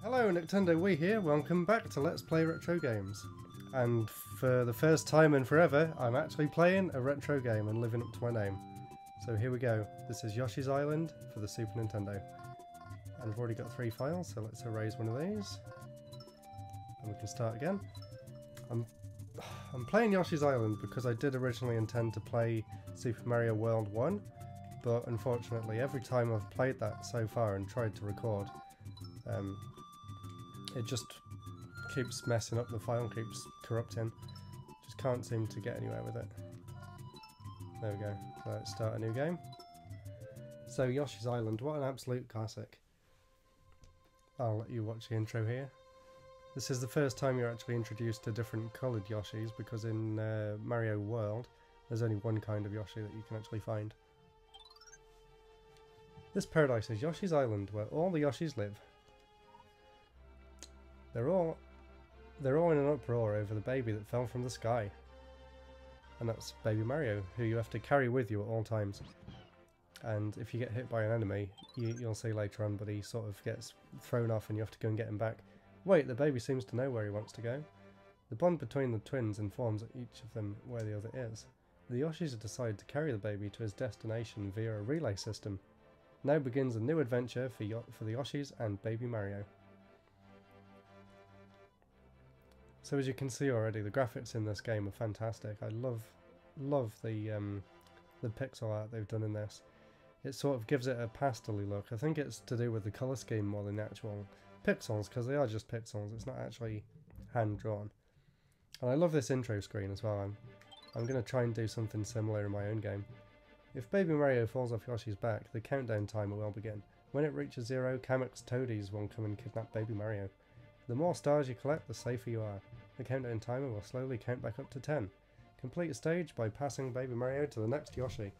Hello, Nintendo Wii here. Welcome back to Let's Play Retro Games. And for the first time in forever, I'm actually playing a retro game and living up to my name. So here we go. This is Yoshi's Island for the Super Nintendo. And I've already got 3 files, so let's erase one of these. And we can start again. I'm playing Yoshi's Island because I did originally intend to play Super Mario World 1, but unfortunately every time I've played that so far and tried to record, it just keeps messing up, the file keeps corrupting. Just can't seem to get anywhere with it. There we go. So let's start a new game. So Yoshi's Island, what an absolute classic. I'll let you watch the intro here. This is the first time you're actually introduced to different coloured Yoshis, because in Mario World there's only one kind of Yoshi that you can actually find. This paradise is Yoshi's Island, where all the Yoshis live. They're all in an uproar over the baby that fell from the sky. And that's Baby Mario, who you have to carry with you at all times. And if you get hit by an enemy, you'll see later on, but he sort of gets thrown off and you have to go and get him back. Wait, the baby seems to know where he wants to go. The bond between the twins informs each of them where the other is. The Yoshis decide to carry the baby to his destination via a relay system. Now begins a new adventure for the Yoshis and Baby Mario. So as you can see already, the graphics in this game are fantastic. I love the pixel art they've done in this. It sort of gives it a pastel-y look. I think it's to do with the colour scheme more than the actual pixels, because they are just pixels. It's not actually hand-drawn. And I love this intro screen as well. I'm going to try and do something similar in my own game. If Baby Mario falls off Yoshi's back, the countdown timer will begin. When it reaches 0, Kamek's toadies will come and kidnap Baby Mario. The more stars you collect, the safer you are. The countdown timer will slowly count back up to 10. Complete a stage by passing Baby Mario to the next Yoshi.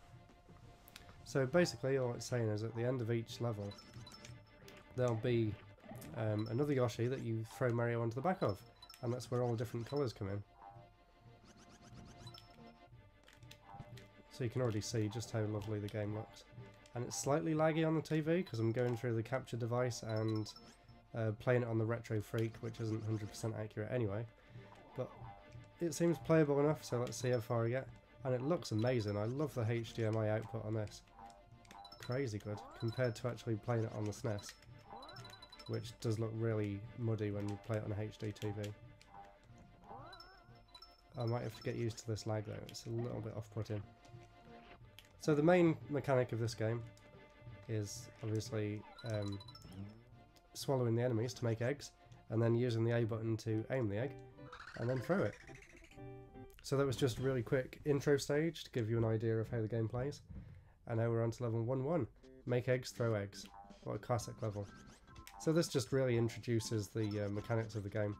So basically all it's saying is at the end of each level there'll be another Yoshi that you throw Mario onto the back of, and that's where all the different colours come in. So you can already see just how lovely the game looks. And it's slightly laggy on the TV because I'm going through the capture device and playing it on the Retro Freak, which isn't 100% accurate anyway. But it seems playable enough, so let's see how far I get. And it looks amazing. I love the HDMI output on this. Crazy good, compared to actually playing it on the SNES, which does look really muddy when you play it on a HD TV. I might have to get used to this lag though, it's a little bit off-putting. So the main mechanic of this game is obviously swallowing the enemies to make eggs, and then using the A button to aim the egg, and then throw it. So that was just a really quick intro stage to give you an idea of how the game plays. And now we're on to level 1-1. Make eggs, throw eggs. What a classic level. So this just really introduces the mechanics of the game.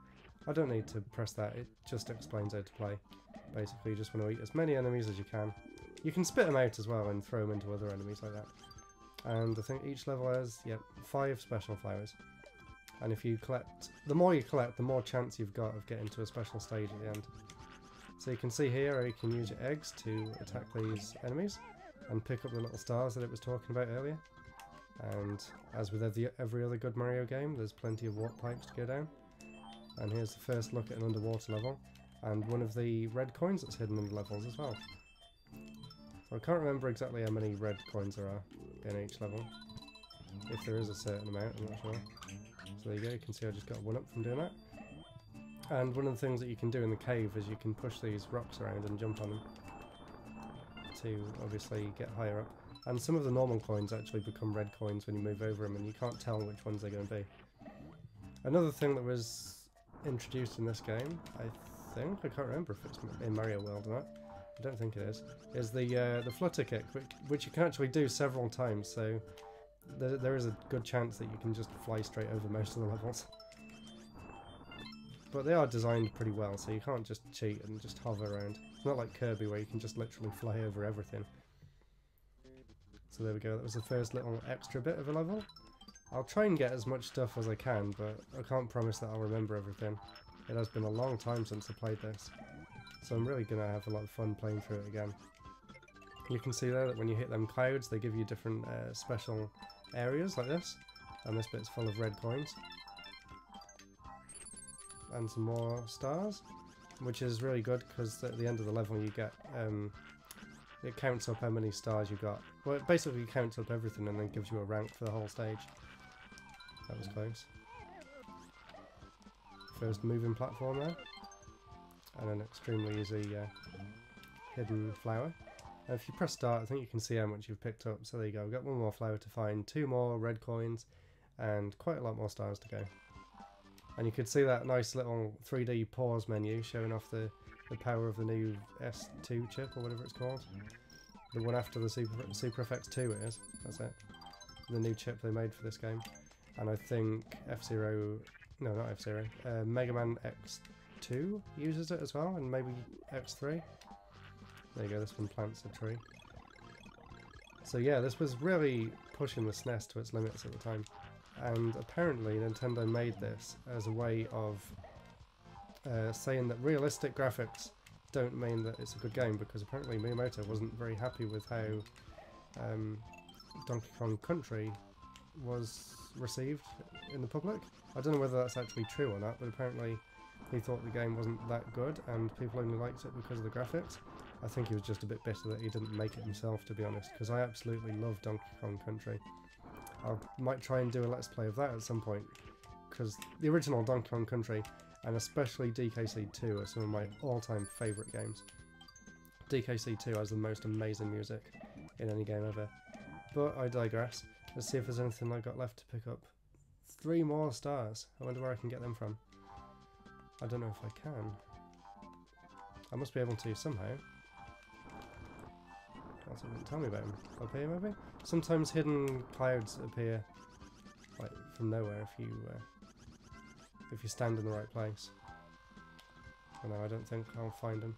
I don't need to press that, it just explains how to play. Basically you just want to eat as many enemies as you can. You can spit them out as well and throw them into other enemies like that. And I think each level has, 5 special flowers. And if you collect, the more you collect, the more chance you've got of getting to a special stage at the end. So you can see here how you can use your eggs to attack these enemies and pick up the little stars that it was talking about earlier. And as with every other good Mario game, there's plenty of warp pipes to go down. And here's the first look at an underwater level, and one of the red coins that's hidden in the levels as well. So I can't remember exactly how many red coins there are in each level. If there is a certain amount, I'm not sure. So there you go, you can see I just got 1 up from doing that. And one of the things that you can do in the cave is you can push these rocks around and jump on them to obviously get higher up. And some of the normal coins actually become red coins when you move over them, and you can't tell which ones they're going to be. Another thing that was introduced in this game, I can't remember if it's in Mario World or not, I don't think it is the flutter kick, which you can actually do several times, so there is a good chance that you can just fly straight over most of the levels. But they are designed pretty well, so you can't just cheat and just hover around. It's not like Kirby where you can just literally fly over everything. So there we go, that was the first little extra bit of a level. I'll try and get as much stuff as I can, but I can't promise that I'll remember everything. It has been a long time since I played this, so I'm really going to have a lot of fun playing through it again. You can see there that when you hit them clouds, they give you different special areas like this, and this bit's full of red coins. and some more stars, which is really good because at the end of the level you get it counts up how many stars you got. Well, it basically counts up everything and then gives you a rank for the whole stage. That was close. First moving platform there, and an extremely easy hidden flower. And if you press start, I think you can see how much you've picked up. So there you go, we've got one more flower to find, 2 more red coins, and quite a lot more stars to go. And you could see that nice little 3D pause menu showing off the power of the new S2 chip, or whatever it's called. The one after the Super FX 2 it is, that's it. The new chip they made for this game. And I think F-Zero, no not F-Zero, Mega Man X2 uses it as well, and maybe X3. There you go, this one plants a tree. So yeah, this was really pushing the SNES to its limits at the time. And apparently Nintendo made this as a way of saying that realistic graphics don't mean that it's a good game, because apparently Miyamoto wasn't very happy with how Donkey Kong Country was received in the public. I don't know whether that's actually true or not, but apparently he thought the game wasn't that good and people only liked it because of the graphics. I think he was just a bit bitter that he didn't make it himself, to be honest, because I absolutely love Donkey Kong Country. I might try and do a Let's Play of that at some point, because the original Donkey Kong Country, and especially DKC 2, are some of my all-time favourite games. DKC 2 has the most amazing music in any game ever. But I digress. Let's see if there's anything I got left to pick up. 3 more stars. I wonder where I can get them from. I don't know if I can. I must be able to somehow. Else it wouldn't tell me about them. Up here maybe? Sometimes hidden clouds appear like from nowhere if you stand in the right place. Oh no, I don't think I'll find them.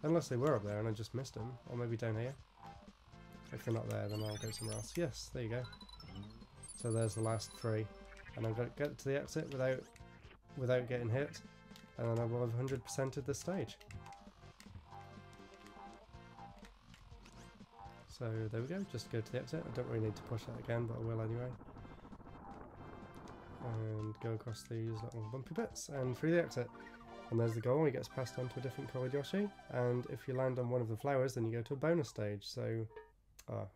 Unless they were up there and I just missed them. Or maybe down here. If they're not there, then I'll go somewhere else. Yes, there you go. So there's the last 3. And I've got to get to the exit without getting hit. And then I will have 100%ed this stage. So there we go, just go to the exit. I don't really need to push that again, but I will anyway. And go across these little bumpy bits and through the exit. And there's the goal, he gets passed on to a different coloured Yoshi. And if you land on one of the flowers, then you go to a bonus stage. So,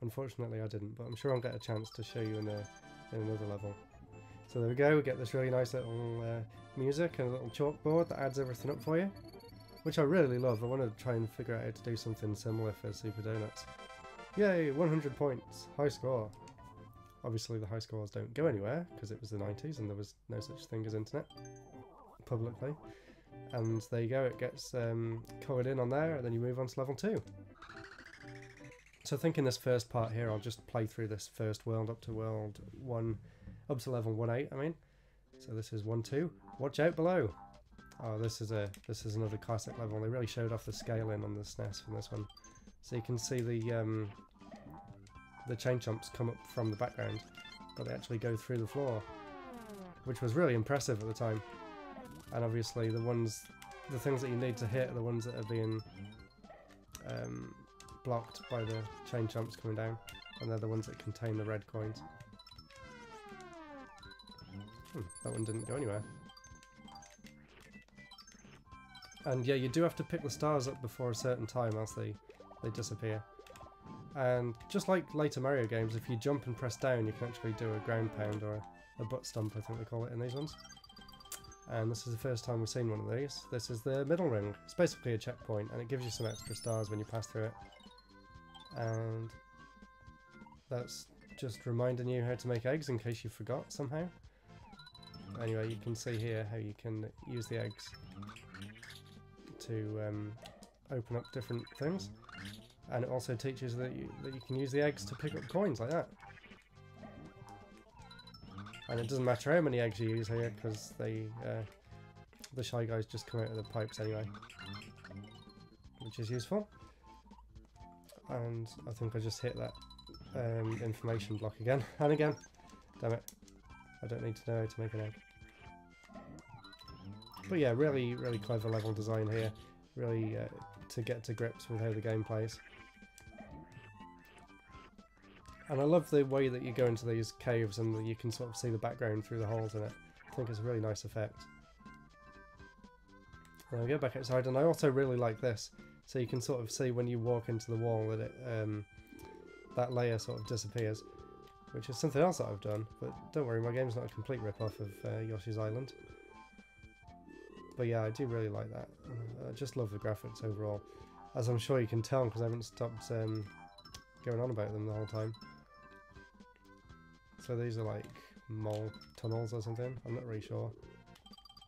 unfortunately I didn't, but I'm sure I'll get a chance to show you in another level. So there we go, we get this really nice little music and a little chalkboard that adds everything up for you. Which I really love. I want to try and figure out how to do something similar for Super Donuts. Yay, 100 points, high score. Obviously the high scores don't go anywhere because it was the 90s and there was no such thing as internet publicly. And there you go, it gets coloured in on there, and then you move on to level 2. So I think in this first part here I'll just play through this first world up to world 1, up to level 1-8 I mean. So this is 1-2, watch out below! Oh, this is another classic level. They really showed off the scaling on the SNES from this one. So you can see the chain jumps come up from the background, but they actually go through the floor, which was really impressive at the time. And obviously the things that you need to hit are the ones that are being blocked by the chain jumps coming down, and they're the ones that contain the red coins. That one didn't go anywhere. And yeah, you do have to pick the stars up before a certain time, else they disappear. And just like later Mario games, if you jump and press down, you can actually do a ground pound or a butt stomp, I think they call it in these ones. And this is the first time we've seen one of these. This is the middle ring. It's basically a checkpoint, and it gives you some extra stars when you pass through it. And that's just reminding you how to make eggs in case you forgot somehow. Anyway, you can see here how you can use the eggs to open up different things, and it also teaches that you can use the eggs to pick up coins like that. And it doesn't matter how many eggs you use here, because the Shy Guys just come out of the pipes anyway, which is useful. And I think I just hit that information block again and again. Damn it! I don't need to know how to make an egg. But yeah, really, really clever level design here. Really to get to grips with how the game plays. And I love the way that you go into these caves and you can sort of see the background through the holes in it. I think it's a really nice effect. Now we go back outside, and I also really like this. So you can sort of see when you walk into the wall that it that layer sort of disappears, which is something else that I've done. But don't worry, my game's not a complete rip-off of Yoshi's Island. But yeah, I do really like that. I just love the graphics overall, as I'm sure you can tell because I haven't stopped going on about them the whole time. So these are like mole tunnels or something, I'm not really sure.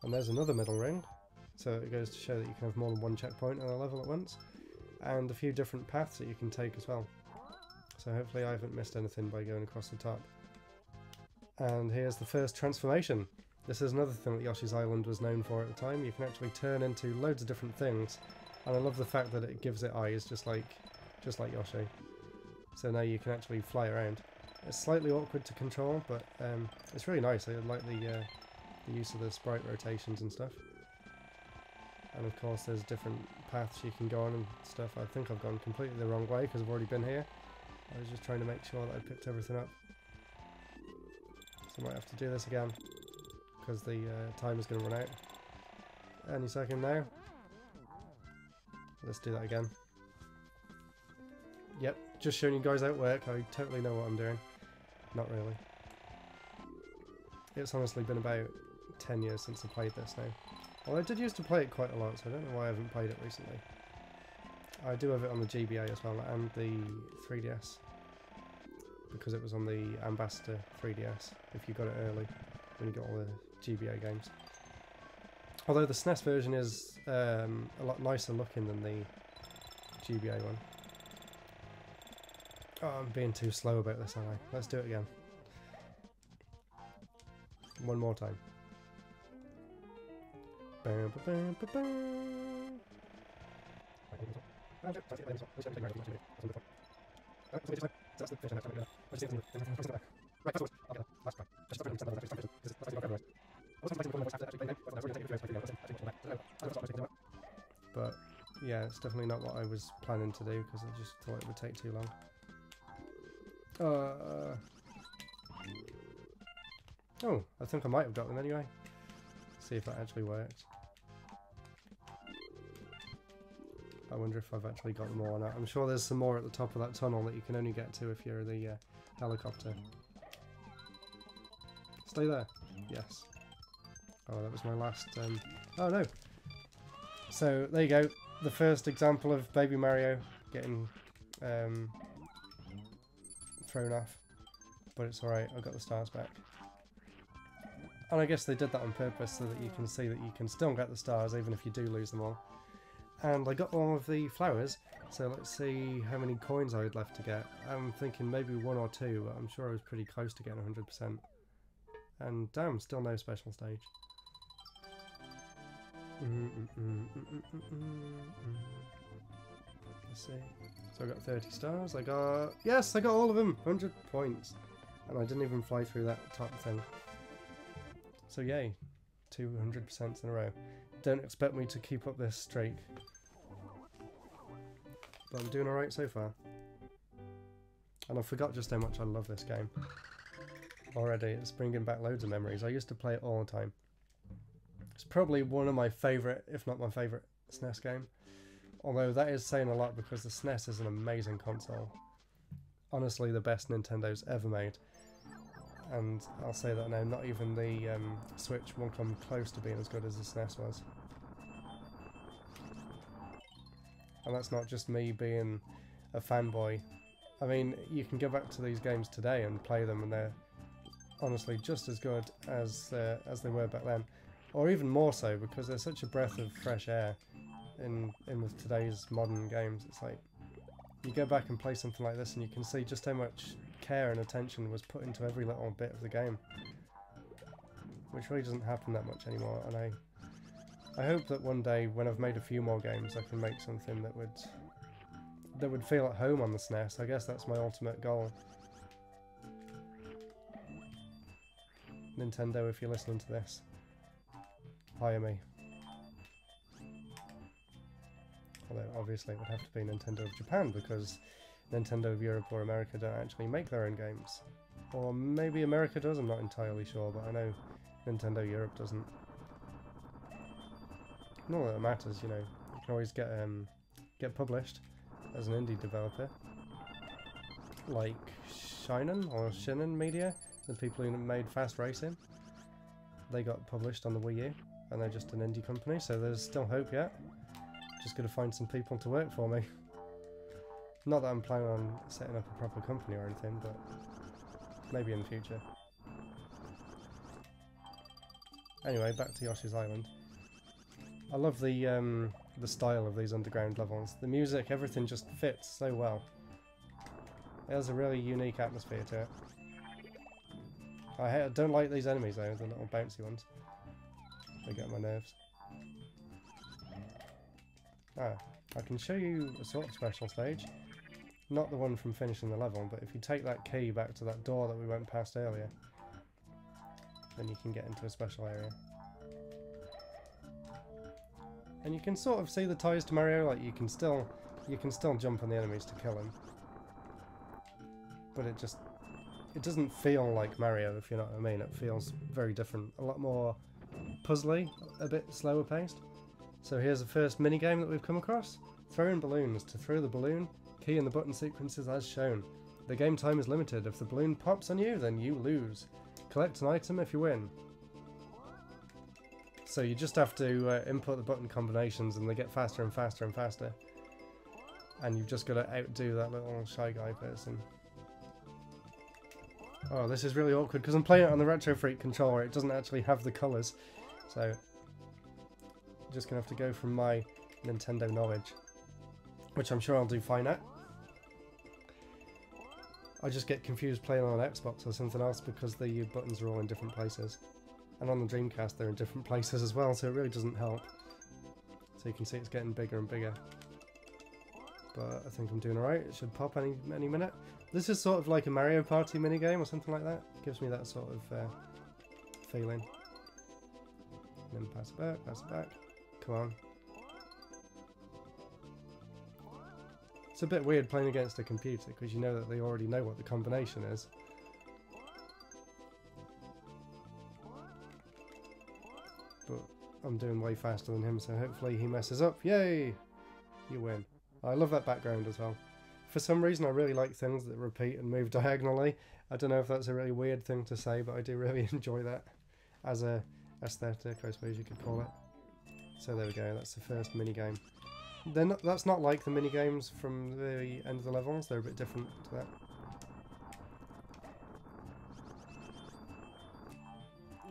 And there's another middle ring, so it goes to show that you can have more than one checkpoint on a level at once, and a few different paths that you can take as well. So hopefully I haven't missed anything by going across the top. And here's the first transformation. This is another thing that Yoshi's Island was known for at the time. You can actually turn into loads of different things, and I love the fact that it gives it eyes just like Yoshi. So now you can actually fly around. It's slightly awkward to control, but it's really nice. I like the use of the sprite rotations and stuff. And of course there's different paths you can go on and stuff. I think I've gone completely the wrong way because I've already been here. I was just trying to make sure that I picked everything up. So I might have to do this again because the time is going to run out any second now. Let's do that again. Yep, just showing you guys how it works. I totally know what I'm doing. Not really. It's honestly been about 10 years since I played this now. Well, I did used to play it quite a lot, so I don't know why I haven't played it recently. I do have it on the GBA as well, and the 3DS. Because it was on the Ambassador 3DS, if you got it early, when you got all the GBA games. Although the SNES version is a lot nicer looking than the GBA one. Oh, I'm being too slow about this, aren't I? Let's do it again. One more time. But yeah, it's definitely not what I was planning to do because I just thought it would take too long. Oh, I think I might have got them anyway. See if that actually works. I wonder if I've actually got them all or not. I'm sure there's some more at the top of that tunnel that you can only get to if you're the helicopter. Stay there. Yes. Oh, that was my last... Oh no! So, there you go. The first example of Baby Mario getting thrown off. But it's alright, I got the stars back. And I guess they did that on purpose so that you can see that you can still get the stars even if you do lose them all. And I got all of the flowers, so let's see how many coins I had left to get. I'm thinking maybe 1 or 2, but I'm sure I was pretty close to getting 100%. And damn, still no special stage. Let's see. So I got 30 stars, yes, I got all of them! 100 points. And I didn't even fly through that top thing. So yay, 200% in a row. Don't expect me to keep up this streak. But I'm doing alright so far. And I forgot just how much I love this game. Already, it's bringing back loads of memories. I used to play it all the time. It's probably one of my favourite, if not my favourite, SNES game. Although that is saying a lot because the SNES is an amazing console. Honestly, the best Nintendo's ever made. And I'll say that now, not even the Switch will come close to being as good as the SNES was. And that's not just me being a fanboy. I mean, you can go back to these games today and play them and they're honestly just as good as they were back then. Or even more so, because there's such a breath of fresh air in with today's modern games. It's like, you go back and play something like this and you can see just how much care and attention was put into every little bit of the game. Which really doesn't happen that much anymore, and I hope that one day, when I've made a few more games, I can make something that would feel at home on the SNES. I guess that's my ultimate goal. Nintendo, if you're listening to this, hire me. Although obviously it would have to be Nintendo of Japan, because Nintendo of Europe or America don't actually make their own games. Or maybe America does, I'm not entirely sure, but I know Nintendo Europe doesn't. Not that it matters, you know. You can always get published as an indie developer, like Shinen Media, the people who made Fast Racing. They got published on the Wii U, and they're just an indie company, so there's still hope yet. Just gotta find some people to work for me. Not that I'm planning on setting up a proper company or anything, but maybe in the future. Anyway, back to Yoshi's Island. I love the style of these underground levels. The music, everything just fits so well. It has a really unique atmosphere to it. I don't like these enemies though, the little bouncy ones. They get on my nerves. Ah, I can show you a sort of special stage. Not the one from finishing the level, but if you take that key back to that door that we went past earlier, then you can get into a special area. And you can sort of see the ties to Mario, like you can still jump on the enemies to kill him. But it doesn't feel like Mario, if you know what I mean. It feels very different, a lot more puzzly, a bit slower paced. So here's the first minigame that we've come across. Throw in balloons. To throw the balloon, key in the button sequences as shown. The game time is limited. If the balloon pops on you, then you lose. Collect an item if you win. So you just have to input the button combinations and they get faster and faster and faster. And you've just got to outdo that little Shy Guy person. Oh, this is really awkward because I'm playing it on the Retro Freak controller. It doesn't actually have the colours. So, I'm just going to have to go from my Nintendo knowledge. Which I'm sure I'll do fine at. I just get confused playing on an Xbox or something else because the buttons are all in different places. And on the Dreamcast they're in different places as well, so it really doesn't help. So you can see it's getting bigger and bigger. But I think I'm doing alright. It should pop any minute. This is sort of like a Mario Party minigame or something like that. Gives me that sort of feeling. And then pass it back, pass it back. Come on. It's a bit weird playing against a computer because you know that they already know what the combination is. But I'm doing way faster than him, so hopefully he messes up. Yay! You win. I love that background as well. For some reason I really like things that repeat and move diagonally. I don't know if that's a really weird thing to say, but I do really enjoy that as a aesthetic, I suppose you could call it. So there we go, that's the first minigame. That's not like the minigames from the end of the levels, they're a bit different to that.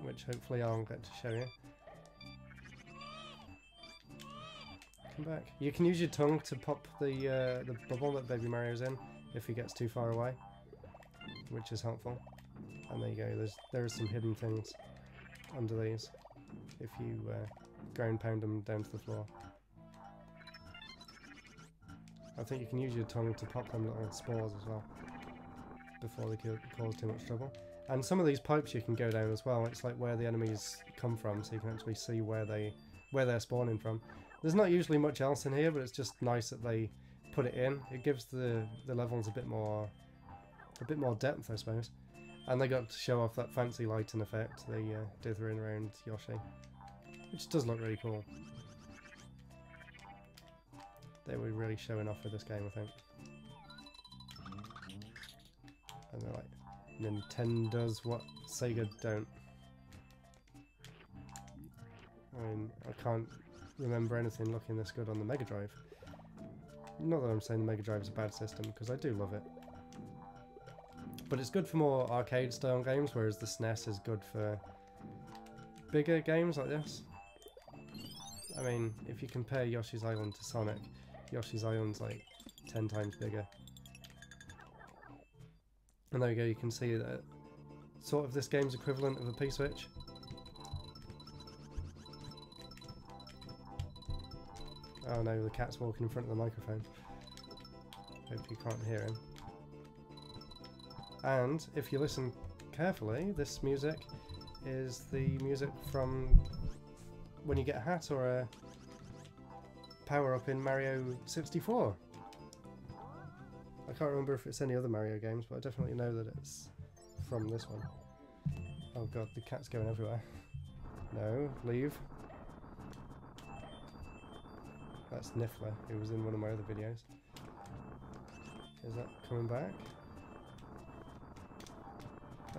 Which hopefully I'll get to show you. Come back. You can use your tongue to pop the bubble that Baby Mario's in if he gets too far away, which is helpful. And there you go, there are some hidden things under these if you ground pound them down to the floor. I think you can use your tongue to pop them little spores as well before they cause too much trouble. And some of these pipes you can go down as well. It's like where the enemies come from, so you can actually see where they're spawning from. There's not usually much else in here, but it's just nice that they put it in. It gives the levels a bit more depth, I suppose. And they got to show off that fancy lighting effect they dithering around Yoshi, which does look really cool. They were really showing off with this game, I think. And they're like, Nintendo does what Sega don't. I mean, I can't remember anything looking this good on the Mega Drive. Not that I'm saying the Mega Drive is a bad system, because I do love it. But it's good for more arcade style games, whereas the SNES is good for bigger games like this. I mean, if you compare Yoshi's Island to Sonic, Yoshi's Island's like 10 times bigger. And there you go, you can see that sort of this game's equivalent of a P-switch. Oh no, the cat's walking in front of the microphone. Hope you can't hear him. And if you listen carefully, this music is the music from when you get a hat or a power-up in Mario 64. I can't remember if it's any other Mario games, but I definitely know that it's from this one. Oh god, the cat's going everywhere. No, leave. That's Niffler, who was in one of my other videos. Is that coming back?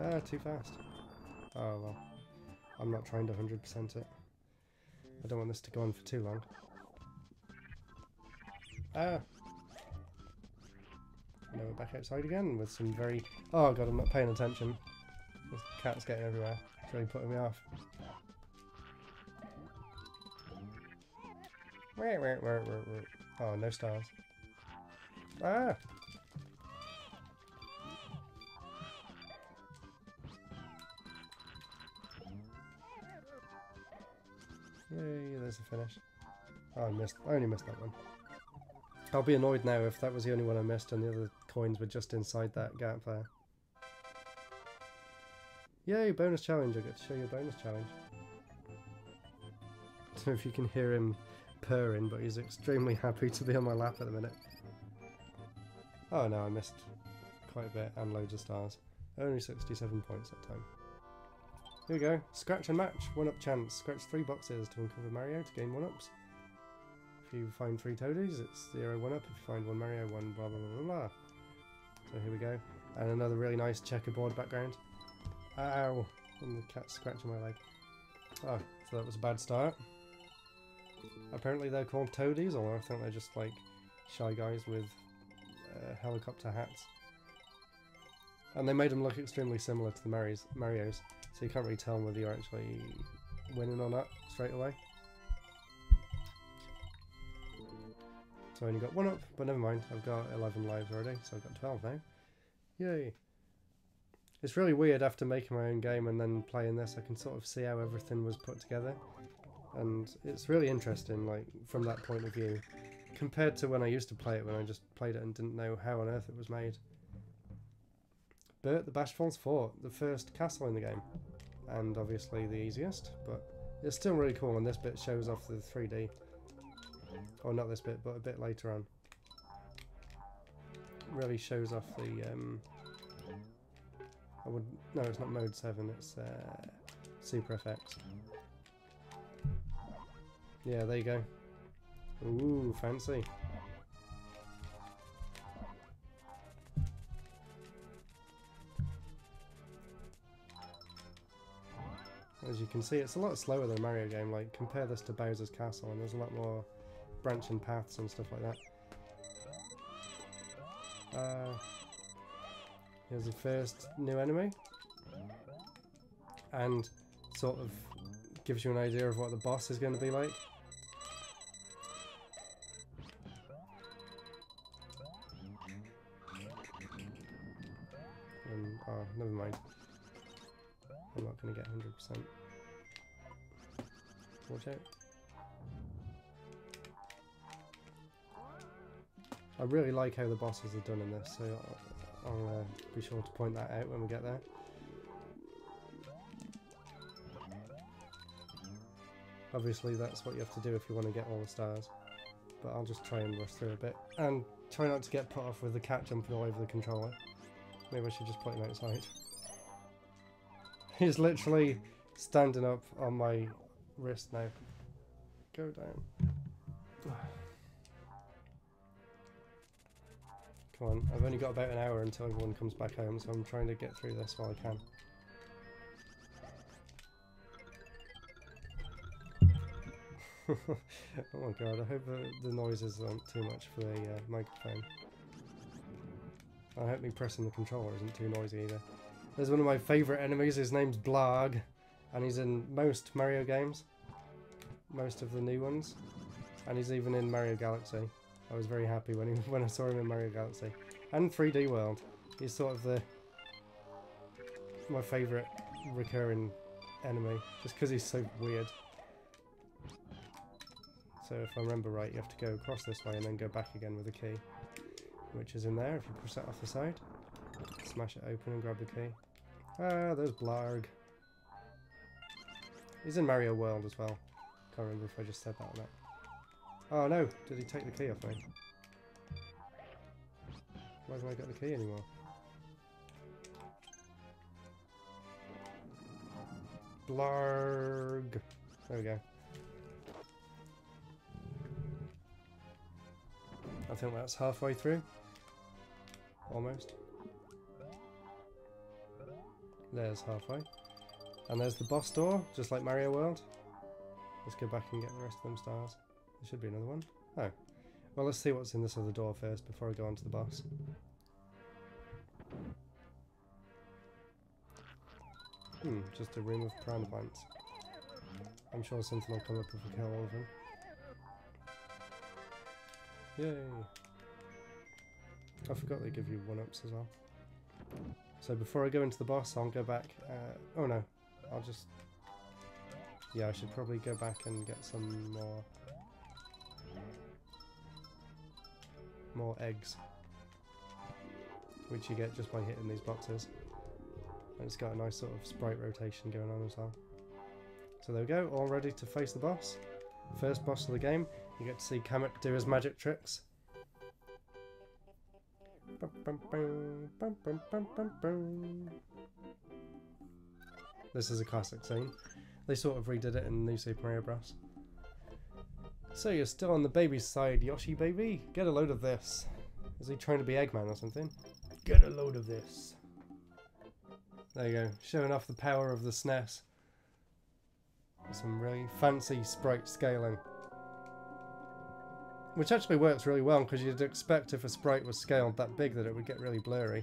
Ah, too fast. Oh well. I'm not trying to 100% it. I don't want this to go on for too long. Ah! Now we're back outside again with some very... Oh god, I'm not paying attention. This cat's getting everywhere. It's really putting me off. Oh, no stars. Ah! Yay, there's the finish. Oh, I only missed that one. I'll be annoyed now if that was the only one I missed and the other coins were just inside that gap there. Yay, bonus challenge. I get to show you a bonus challenge. I don't know if you can hear him purring, but he's extremely happy to be on my lap at the minute. Oh no, I missed quite a bit and loads of stars. Only 67 points that time. Here we go. Scratch and match. 1-up chance. Scratch 3 boxes to uncover Mario to gain 1-ups. If you find 3 Toadies, it's 0 1-up. If you find 1 Mario, 1 blah blah blah blah. So here we go. And another really nice checkerboard background. Ow! And the cat's scratching my leg. Oh, so that was a bad start. Apparently they're called Toadies, or I think they're just like shy guys with helicopter hats. And they made them look extremely similar to the Marios, so you can't really tell whether you're actually winning or not straight away. So I only got 1-up, but never mind, I've got 11 lives already, so I've got 12 now. Yay! It's really weird after making my own game and then playing this, I can sort of see how everything was put together. And it's really interesting, like, from that point of view, compared to when I used to play it, when I just played it and didn't know how on earth it was made. Bert the Bashful's Fort, the first castle in the game, and obviously the easiest, but it's still really cool, and this bit shows off the 3D. Or not this bit, but a bit later on. It really shows off the, no, it's not Mode 7, it's Super FX. Yeah, there you go. Ooh, fancy. As you can see, it's a lot slower than a Mario game. Like, compare this to Bowser's Castle, and there's a lot more branching paths and stuff like that. Here's the first new enemy, and sort of gives you an idea of what the boss is going to be like. And, oh, never mind. I'm not going to get 100%. Watch out. I really like how the bosses are done in this, so I'll be sure to point that out when we get there. Obviously that's what you have to do if you want to get all the stars, but I'll just try and rush through a bit, and try not to get put off with the cat jumping all over the controller. Maybe I should just put him outside. He's literally standing up on my wrist now. Go down. Come on, I've only got about an hour until everyone comes back home, so I'm trying to get through this while I can. Oh my god, I hope the noises aren't too much for the microphone. I hope me pressing the controller isn't too noisy either. There's one of my favourite enemies, his name's Blarg, and he's in most Mario games. Most of the new ones. And he's even in Mario Galaxy. I was very happy when I saw him in Mario Galaxy. And 3D World. He's sort of my favourite recurring enemy, just because he's so weird. So if I remember right, you have to go across this way and then go back again with the key, which is in there if you push that off the side. Smash it open and grab the key. Ah, there's Blarg. He's in Mario World as well. Can't remember if I just said that or not. Oh no, did he take the key off me? Why haven't I got the key anymore? Blarg. There we go. I think that's halfway through. Almost. There's halfway. And there's the boss door, just like Mario World. Let's go back and get the rest of them stars. There should be another one. Oh. Well, let's see what's in this other door first before I go on to the boss. Just a room of piranha plants. I'm sure something will come up if we kill all of them. Yay! I forgot they give you 1-ups as well. So before I go into the boss, I'll go back... oh no, I'll just... Yeah, I should probably go back and get some more eggs. Which you get just by hitting these boxes. And it's got a nice sort of sprite rotation going on as well. So there we go, all ready to face the boss. First boss of the game. You get to see Kamek do his magic tricks. This is a classic scene. They sort of redid it in New Super Mario Bros. So you're still on the baby's side, Yoshi baby. Get a load of this. Is he trying to be Eggman or something? Get a load of this. There you go, showing off the power of the SNES. Some really fancy sprite scaling. Which actually works really well, because you'd expect if a sprite was scaled that big that it would get really blurry.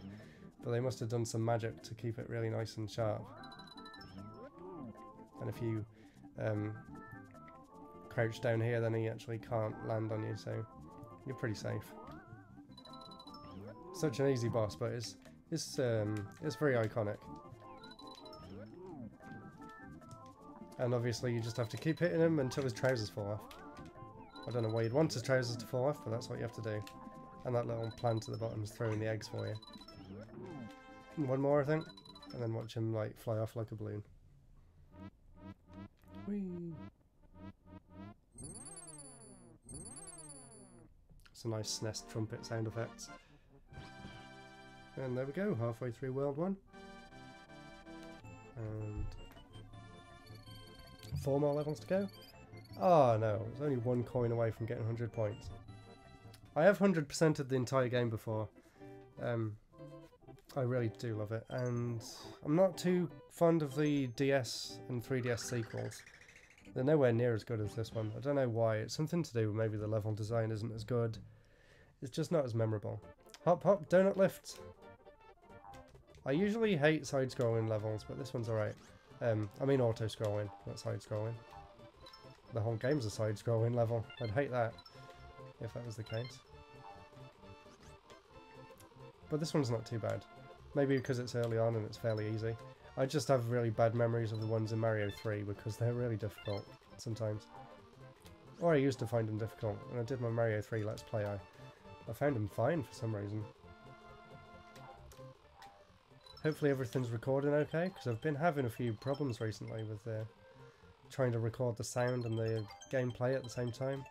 But they must have done some magic to keep it really nice and sharp. And if you crouch down here, then he actually can't land on you, so you're pretty safe. Such an easy boss, but it's very iconic. And obviously you just have to keep hitting him until his trousers fall off. I don't know why you'd want his trousers to fall off, but that's what you have to do. And that little plant at the bottom is throwing the eggs for you. And one more, I think. And then watch him like fly off like a balloon. Whee! It's a nice SNES trumpet sound effects. And there we go, halfway through World 1. And 4 more levels to go. Oh no, it's only 1 coin away from getting 100 points. I have 100%ed the entire game before. I really do love it, and I'm not too fond of the DS and 3DS sequels. They're nowhere near as good as this one. I don't know why. It's something to do with maybe the level design isn't as good. It's just not as memorable. Hop hop, donut lift! I usually hate side-scrolling levels, but this one's alright. I mean auto-scrolling, not side-scrolling. The whole game's a side-scrolling level. I'd hate that, if that was the case. But this one's not too bad. Maybe because it's early on and it's fairly easy. I just have really bad memories of the ones in Mario 3 because they're really difficult sometimes. Or I used to find them difficult. When I did my Mario 3 Let's Play, I found them fine for some reason. Hopefully everything's recording okay, because I've been having a few problems recently with trying to record the sound and the gameplay at the same time.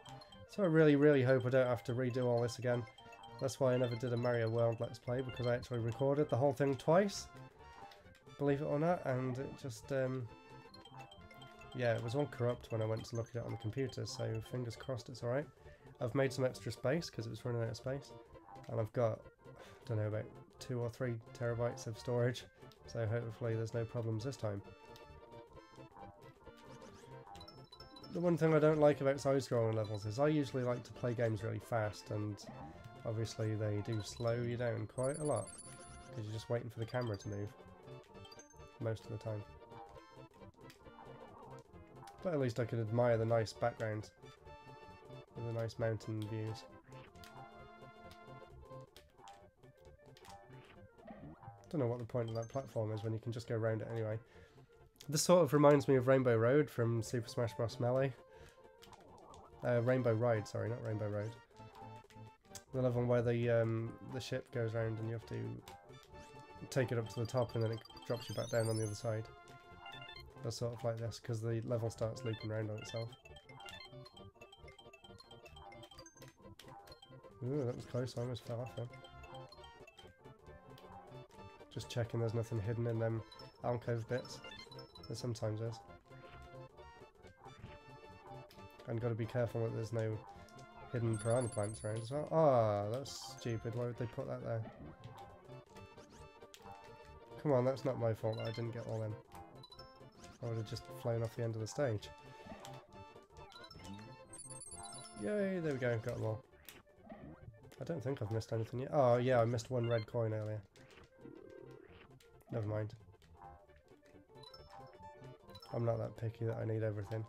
So I really hope I don't have to redo all this again. That's why I never did a Mario World Let's Play, because I actually recorded the whole thing twice, believe it or not, and it just, yeah, it was all corrupt when I went to look at it on the computer, so fingers crossed it's alright. I've made some extra space, because it was running out of space, and I've got, I don't know, about 2 or 3 terabytes of storage, so hopefully there's no problems this time. The one thing I don't like about side-scrolling levels is I usually like to play games really fast, and obviously they do slow you down quite a lot, because you're just waiting for the camera to move, most of the time. But at least I could admire the nice backgrounds, with the nice mountain views. Don't know what the point of that platform is when you can just go around it anyway. This sort of reminds me of Rainbow Road from Super Smash Bros. Melee. Rainbow Ride, sorry, not Rainbow Road. The level where the ship goes around and you have to take it up to the top and then it drops you back down on the other side. That's sort of like this, because the level starts looping around on itself. Ooh, that was close, I almost fell off then. Just checking there's nothing hidden in them alcove bits. There sometimes is. And got to be careful that there's no hidden piranha plants around as well. Ah, that's stupid. Why would they put that there? Come on, that's not my fault that I didn't get all them. I would have just flown off the end of the stage. Yay, there we go, got them all. I don't think I've missed anything yet. Oh yeah, I missed one red coin earlier. Never mind. I'm not that picky that I need everything.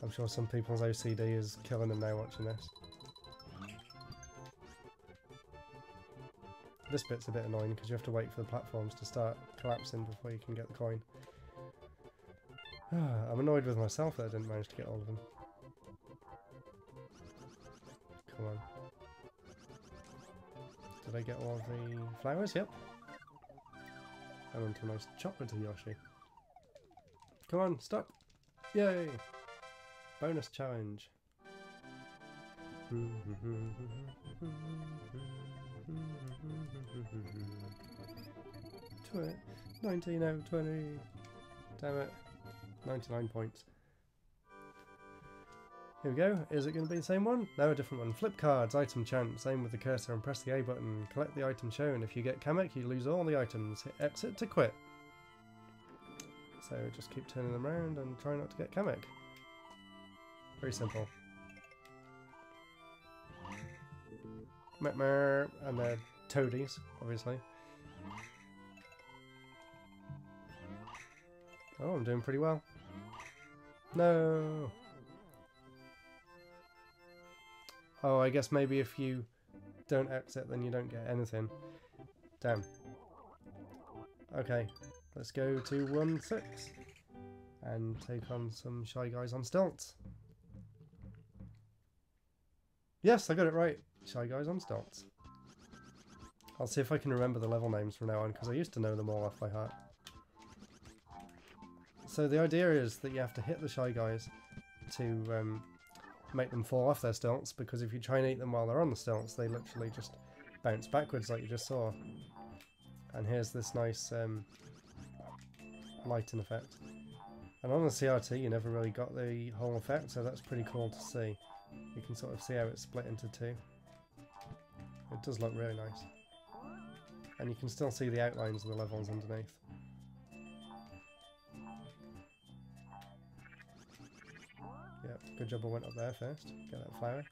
I'm sure some people's OCD is killing them now watching this. This bit's a bit annoying because you have to wait for the platforms to start collapsing before you can get the coin. I'm annoyed with myself that I didn't manage to get all of them. Come on. Did I get all of the flowers? Yep. I went to a nice chocolatey Yoshi. Come on, stop! Yay! Bonus challenge. To it. 19 out of 20. Damn it. 99 points. Here we go. Is it going to be the same one? No, a different one. Flip cards, item chance. Aim with the cursor and press the A button. Collect the item shown. If you get Kamek, you lose all the items. Hit exit to quit. So just keep turning them around and try not to get Kamek. Very simple. And they're toadies, obviously. Oh, I'm doing pretty well. No! Oh, I guess maybe if you don't exit, then you don't get anything. Damn. Okay, let's go to 1-6 and take on some Shy Guys on stilts. Yes, I got it right. Shy Guys on stilts. I'll see if I can remember the level names from now on, because I used to know them all off by heart. So the idea is that you have to hit the Shy Guys to make them fall off their stilts, because if you try and eat them while they're on the stilts, they literally just bounce backwards like you just saw. And here's this nice lighting effect. And on the CRT you never really got the whole effect, so that's pretty cool to see. You can sort of see how it's split into two. It does look really nice. And you can still see the outlines of the levels underneath. Yep, good job I went up there first. Get that flower.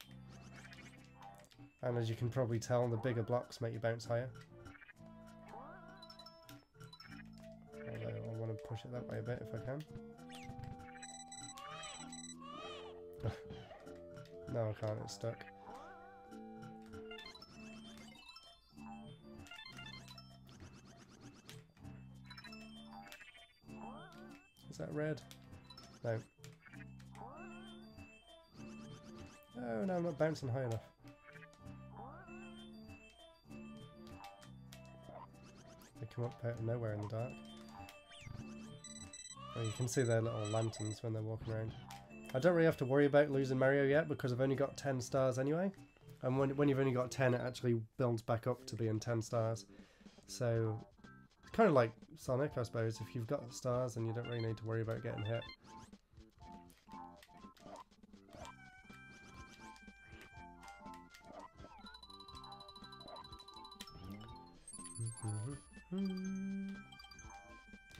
And as you can probably tell, the bigger blocks make you bounce higher. Although I want to push it that way a bit if I can. No, I can't, it's stuck. Is that red? No. Oh no, I'm not bouncing high enough. They come up out of nowhere in the dark. Oh, you can see their little lanterns when they're walking around. I don't really have to worry about losing Mario yet because I've only got 10 stars anyway. And when you've only got 10, it actually builds back up to being 10 stars. So, it's kind of like Sonic, I suppose. If you've got stars, then you don't really need to worry about getting hit.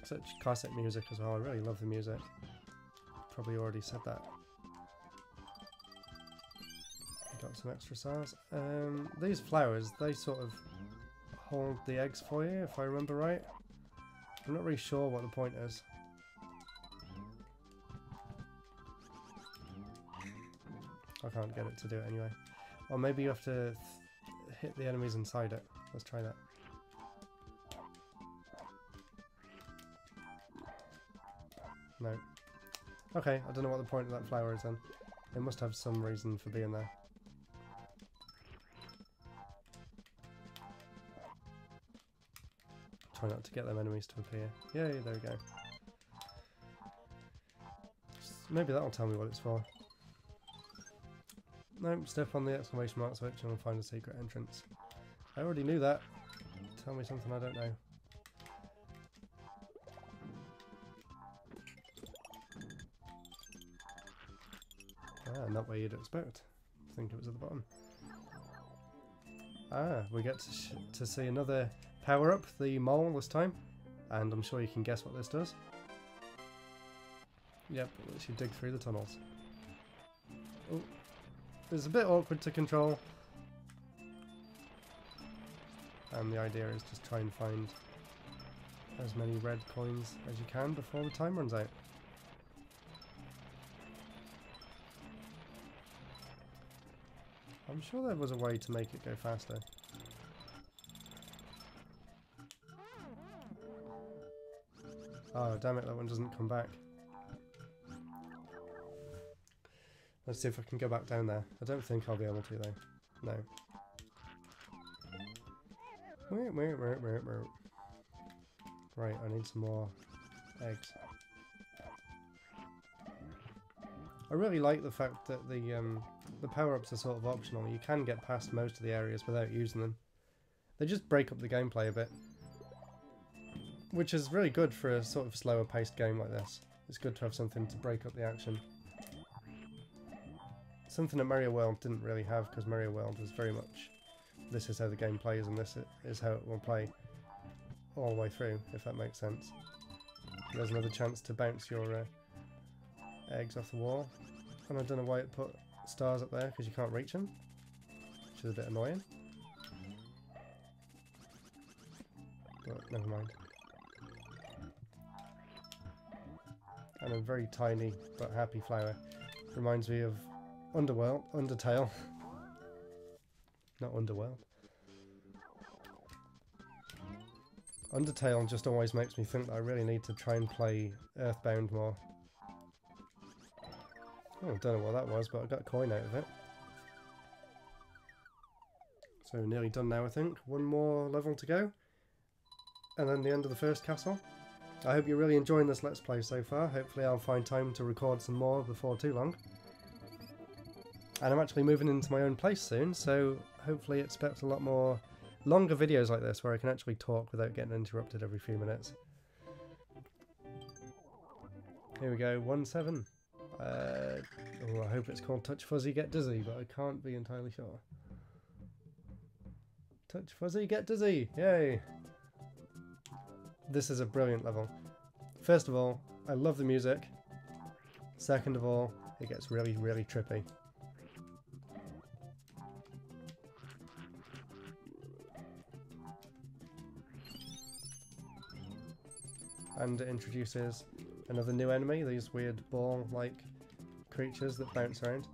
Such classic music as well. I really love the music. Probably already said that. Got some extra stars. These flowers, they sort of hold the eggs for you, if I remember right. I'm not really sure what the point is. I can't get it to do it anyway. Or maybe you have to hit the enemies inside it. Let's try that. No. Okay, I don't know what the point of that flower is then. It must have some reason for being there. Try not to get them enemies to appear. Yay, there we go. Maybe that'll tell me what it's for. No, step on the exclamation mark switch and we'll find a secret entrance. I already knew that. Tell me something I don't know. Ah, not what you'd expect. think it was at the bottom. Ah, we get to see another power-up, the mole this time. And I'm sure you can guess what this does. Yep, it lets you dig through the tunnels. Oh, it's a bit awkward to control. And the idea is just try and find as many red coins as you can before the time runs out. I'm sure there was a way to make it go faster. Oh, damn it, that one doesn't come back. Let's see if I can go back down there. I don't think I'll be able to, though. No. Right, I need some more eggs. I really like the fact that the power-ups are sort of optional. You can get past most of the areas without using them. They just break up the gameplay a bit. Which is really good for a sort of slower paced game like this. It's good to have something to break up the action. Something that Mario World didn't really have, because Mario World was very much, this is how the game plays and this is how it will play all the way through, if that makes sense. There's another chance to bounce your eggs off the wall. And I don't know why it put stars up there, because you can't reach them, which is a bit annoying. But never mind. And a very tiny but happy flower. Reminds me of Undertale. Not Underworld. Undertale just always makes me think that I really need to try and play Earthbound more. Oh, I don't know what that was, but I got a coin out of it. So nearly done now, I think. One more level to go. And then the end of the first castle. I hope you're really enjoying this Let's Play so far. Hopefully I'll find time to record some more before too long. And I'm actually moving into my own place soon, so hopefully expect a lot more longer videos like this where I can actually talk without getting interrupted every few minutes. Here we go, 1-7. Oh, I hope it's called Touch Fuzzy Get Dizzy, but I can't be entirely sure. Touch Fuzzy Get Dizzy! Yay! This is a brilliant level. First of all, I love the music. Second of all, it gets really, really trippy. And it introduces another new enemy, these weird ball-like creatures that bounce around.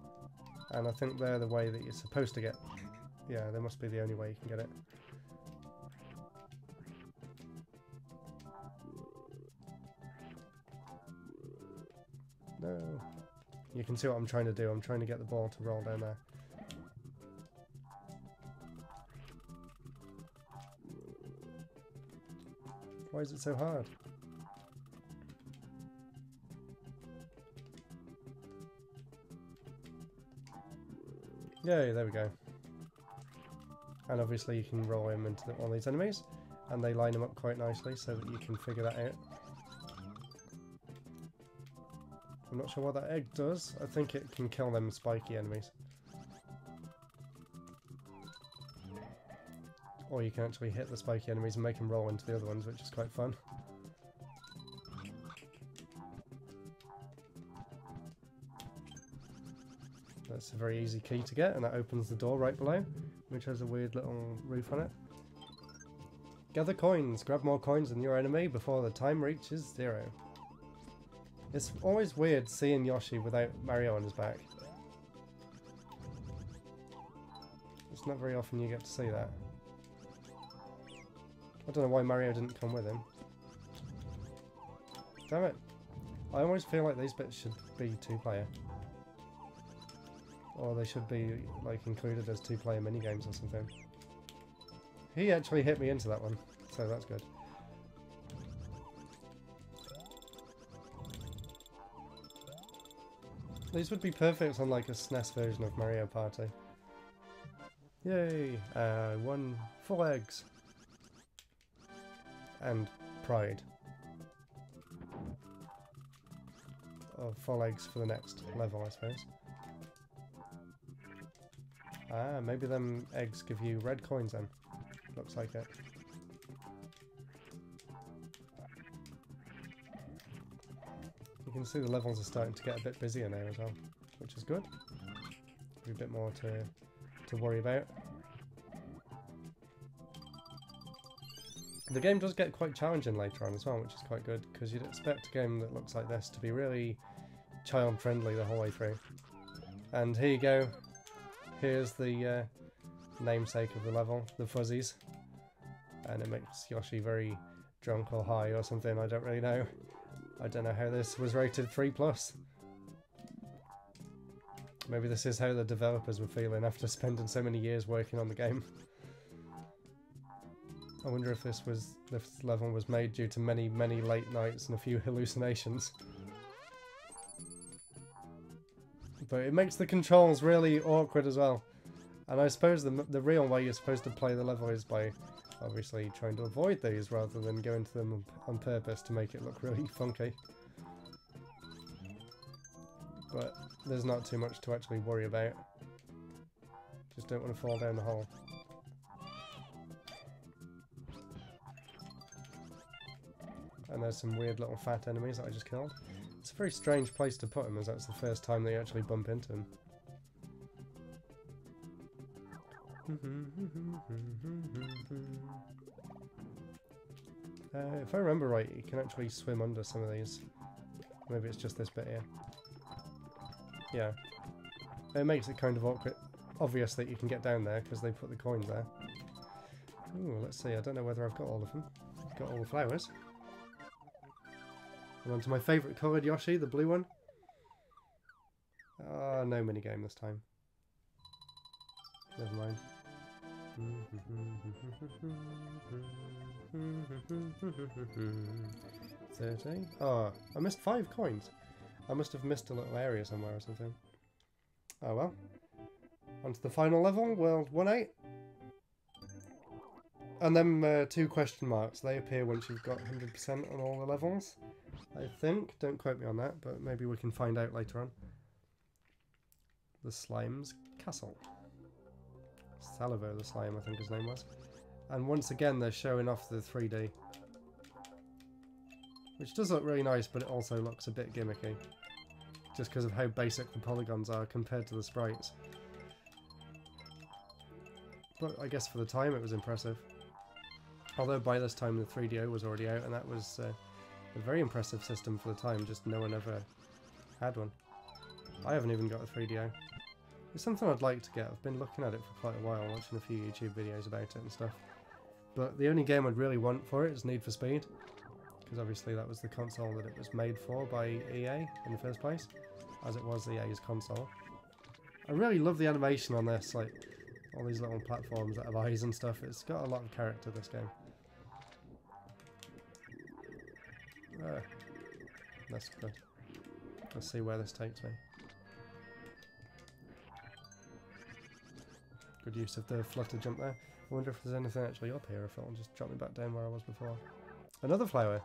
And I think they're the way that you're supposed to get. Yeah, they must be the only way you can get it. No. You can see what I'm trying to do. I'm trying to get the ball to roll down there. Why is it so hard? Yay, there we go. And obviously you can roll him into one of these enemies, and they line them up quite nicely so that you can figure that out. I'm not sure what that egg does. I think it can kill them spiky enemies. Or you can actually hit the spiky enemies and make them roll into the other ones, which is quite fun. That's a very easy key to get, and that opens the door right below, which has a weird little roof on it. Gather coins. Grab more coins than your enemy before the time reaches 0. It's always weird seeing Yoshi without Mario on his back. It's not very often you get to see that. I don't know why Mario didn't come with him. Damn it. I always feel like these bits should be 2-player. Or they should be like included as 2-player minigames or something. He actually hit me into that one, so that's good. These would be perfect on like a SNES version of Mario Party. Yay! 1 full eggs. And pride. Or full eggs for the next level, I suppose. Ah, maybe them eggs give you red coins then. Looks like it. You can see the levels are starting to get a bit busier now as well, which is good. A bit more to worry about. The game does get quite challenging later on as well, which is quite good, because you'd expect a game that looks like this to be really child-friendly the whole way through. And here you go. Here's the namesake of the level, the fuzzies. And it makes Yoshi very drunk or high or something, I don't really know. I don't know how this was rated 3+. Maybe this is how the developers were feeling after spending so many years working on the game. I wonder if this level was made due to many, many late nights and a few hallucinations. But it makes the controls really awkward as well. And I suppose the real way you're supposed to play the level is by obviously trying to avoid these rather than go into them on purpose to make it look really funky. But there's not too much to actually worry about. Just don't want to fall down the hole. And there's some weird little fat enemies that I just killed. It's a very strange place to put them, as that's the first time they actually bump into them. If I remember right, you can actually swim under some of these. Maybe it's just this bit here. Yeah. It makes it kind of awkward. Obvious that you can get down there because they put the coins there. Ooh, let's see. I don't know whether I've got all of them. I've got all the flowers. And on to my favourite coloured Yoshi, the blue one. Ah, no minigame this time. Never mind. 30. Oh, I missed 5 coins. I must have missed a little area somewhere or something. Oh well. On to the final level, World 1-8. And then 2 question marks. They appear once you've got 100% on all the levels. I think. Don't quote me on that, but maybe we can find out later on. The Slime's Castle. Salivo the Slime, I think his name was. And once again, they're showing off the 3D. Which does look really nice, but it also looks a bit gimmicky. Just because of how basic the polygons are compared to the sprites. But I guess for the time it was impressive. Although by this time the 3DO was already out, and that was a very impressive system for the time, just no one ever had one. I haven't even got a 3DO. It's something I'd like to get. I've been looking at it for quite a while, watching a few YouTube videos about it and stuff. But the only game I'd really want for it is Need for Speed. Because obviously that was the console that it was made for by EA in the first place. As it was EA's console. I really love the animation on this, like all these little platforms that have eyes and stuff. It's got a lot of character, this game. That's good. Let's see where this takes me. Good use of the flutter jump there. I wonder if there's anything actually up here, if it'll just drop me back down where I was before. Another flower!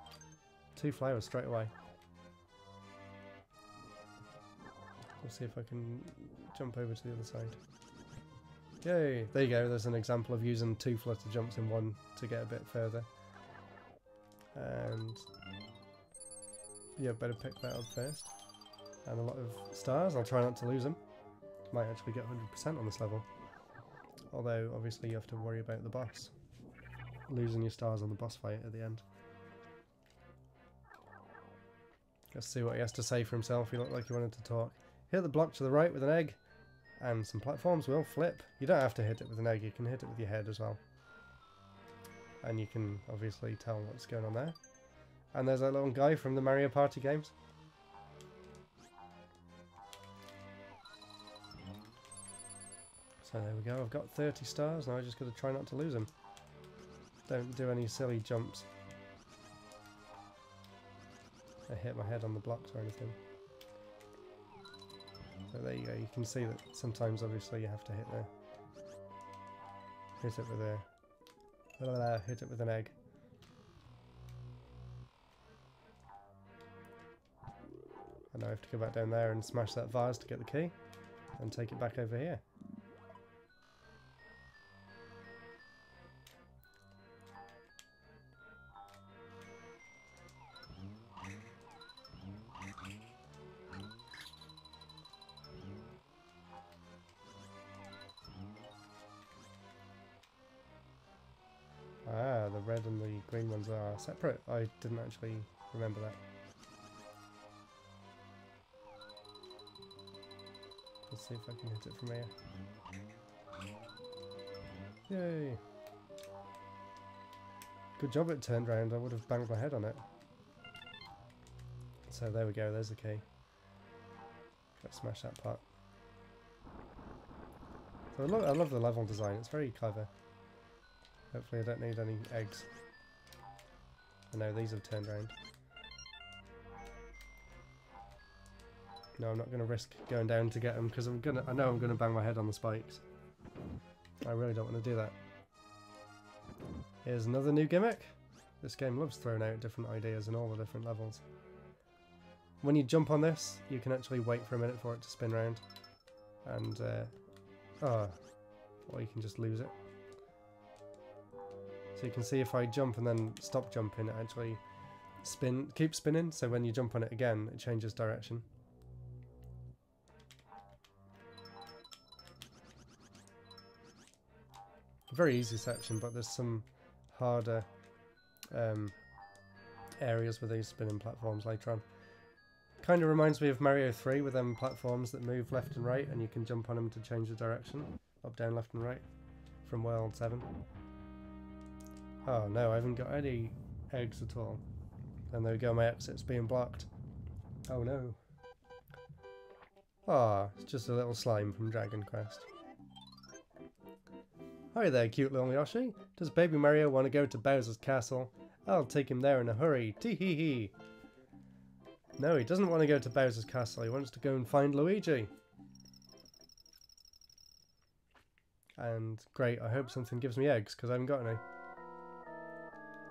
2 flowers straight away. We'll see if I can jump over to the other side. Yay! There you go, there's an example of using 2 flutter jumps in one to get a bit further. And yeah, better pick that up first. And a lot of stars, I'll try not to lose them. Might actually get 100% on this level. Although, obviously you have to worry about the boss. Losing your stars on the boss fight at the end. Let's see what he has to say for himself. He looked like he wanted to talk. Hit the block to the right with an egg. And some platforms will flip. You don't have to hit it with an egg, you can hit it with your head as well. And you can obviously tell what's going on there. And there's that little guy from the Mario Party games. So there we go, I've got 30 stars, now I just got to try not to lose them. Don't do any silly jumps. I hit my head on the blocks or anything. So there you go, you can see that sometimes obviously you have to hit it with an egg. And now I have to go back down there and smash that vase to get the key and take it back over here. red and the green ones are separate. I didn't actually remember that. Let's see if I can hit it from here. Yay! Good job it turned round. I would have banged my head on it. So there we go, there's the key. Let's smash that part. So I love the level design, it's very clever. Hopefully I don't need any eggs. Oh no, these have turned round. No, I'm not going to risk going down to get them because I know I'm going to bang my head on the spikes. I really don't want to do that. Here's another new gimmick. This game loves throwing out different ideas in all the different levels. When you jump on this, you can actually wait for a minute for it to spin round. And, or you can just lose it. So you can see if I jump and then stop jumping, it actually keeps spinning. So when you jump on it again, it changes direction. Very easy section, but there's some harder areas with these spinning platforms later on. Kind of reminds me of Mario 3 with them platforms that move left and right and you can jump on them to change the direction. Up, down, left and right. From World 7. Oh no, I haven't got any eggs at all. And there we go, my exit's being blocked. Oh no. Ah, it's just a little slime from Dragon Quest. Hi there, cute little Yoshi. Does Baby Mario want to go to Bowser's castle? I'll take him there in a hurry. Tee-hee-hee. No, he doesn't want to go to Bowser's castle. He wants to go and find Luigi. And great, I hope something gives me eggs, because I haven't got any.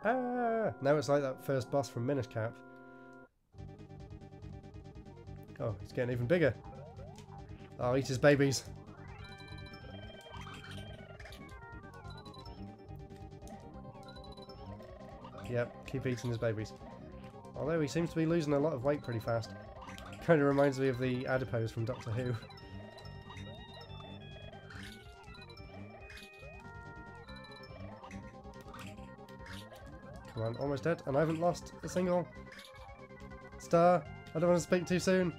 Ah! Now it's like that first boss from Minish Cap. Oh, he's getting even bigger. I'll eat his babies. Yep, keep eating his babies. Although he seems to be losing a lot of weight pretty fast. Kind of reminds me of the adipose from Doctor Who. Come on, almost dead. And I haven't lost a single star. I don't want to speak too soon.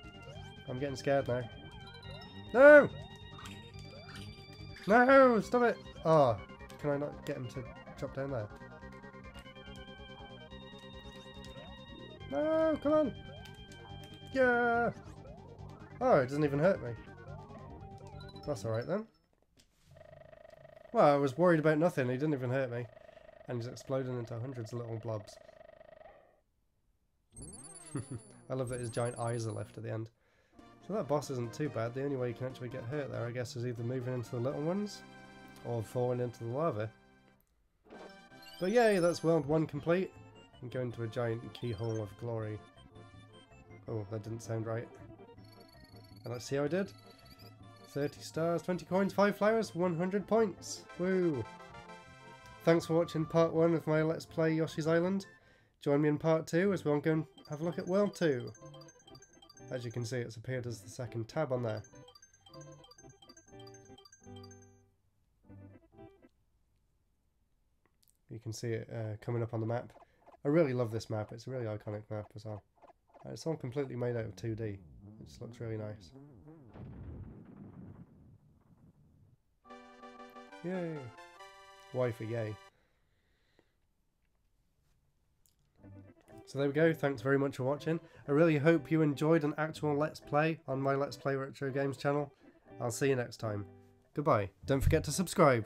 I'm getting scared now. No! No! Stop it! Oh, can I not get him to drop down there? No, come on! Yeah! Oh, it doesn't even hurt me. That's alright then. Well, I was worried about nothing, he didn't even hurt me. And he's exploding into hundreds of little blobs. I love that his giant eyes are left at the end. So that boss isn't too bad. The only way you can actually get hurt there, I guess, is either moving into the little ones or falling into the lava. But yay, that's World 1 complete. And go into a giant keyhole of glory. Oh, that didn't sound right. And let's see how I did. 30 stars, 20 coins, 5 flowers, 100 points. Woo! Thanks for watching part 1 of my Let's Play Yoshi's Island. Join me in part 2 as we'll go and have a look at World 2. As you can see, it's appeared as the second tab on there. You can see it coming up on the map. I really love this map, it's a really iconic map as well. It's all completely made out of 2D. It just looks really nice. Yay! Y for yay. So there we go, thanks very much for watching. I really hope you enjoyed an actual Let's Play on my Let's Play Retro Games channel. I'll see you next time. Goodbye. Don't forget to subscribe.